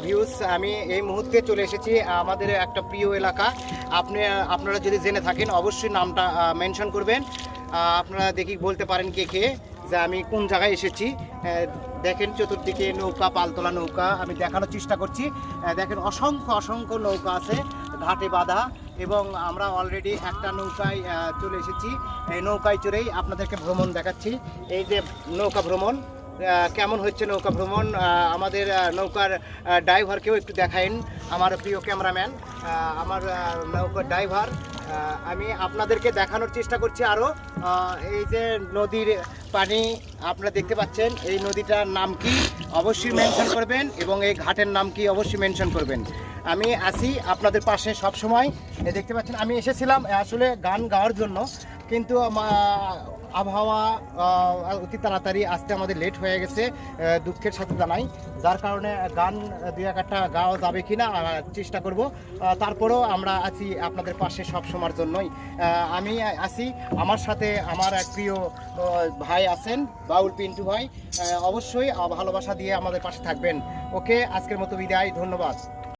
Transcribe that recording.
Views আমি এই মুহূর্তে চলে এসেছি আমাদের একটা প্রিয় এলাকা। আপনারা যদি জেনে থাকেন অবশ্যই নামটা মেনশন করবেন। আপনারা দেখি বলতে পারেন কে কে যে আমি কোন জায়গায় এসেছি। দেখেন চতুর্দিকে নৌকা, পালতোলা নৌকা আমি দেখানোর চেষ্টা করছি। দেখেন অসংখ্য অসংখ্য নৌকা আছে ঘাটে বাঁধা, এবং আমরা অলরেডি একটা নৌকায় চলে এসেছি। এই নৌকায় চড়েই আপনাদেরকে ভ্রমণ দেখাচ্ছি। এই যে নৌকা ভ্রমণ কেমন হচ্ছে নৌকা ভ্রমণ, আমাদের নৌকার ড্রাইভারকেও একটু দেখাইন। আমার প্রিয় ক্যামেরাম্যান, আমার নৌকার ড্রাইভার, আমি আপনাদেরকে দেখানোর চেষ্টা করছি। আরও এই যে নদীর পানি আপনারা দেখতে পাচ্ছেন, এই নদীটার নাম কি অবশ্যই মেনশন করবেন, এবং এই ঘাটের নাম কি অবশ্যই মেনশন করবেন। আমি আছি আপনাদের পাশে সব সময়। দেখতে পাচ্ছেন আমি এসেছিলাম আসলে গান গাওয়ার জন্য, কিন্তু আবহাওয়া অতি তাড়াতাড়ি আসতে আমাদের লেট হয়ে গেছে, দুঃখের সাথে জানাই। যার কারণে গান দুই একটা গাওয়া যাবে কি না চেষ্টা করব। তারপরেও আমরা আছি আপনাদের পাশে সব সময়ের জন্যই। আমি আছি, আমার সাথে আমার এক প্রিয় ভাই আছেন, বাউল পিন্টু ভাই। অবশ্যই ভালোবাসা দিয়ে আমাদের পাশে থাকবেন। ওকে, আজকের মতো বিদায়, ধন্যবাদ।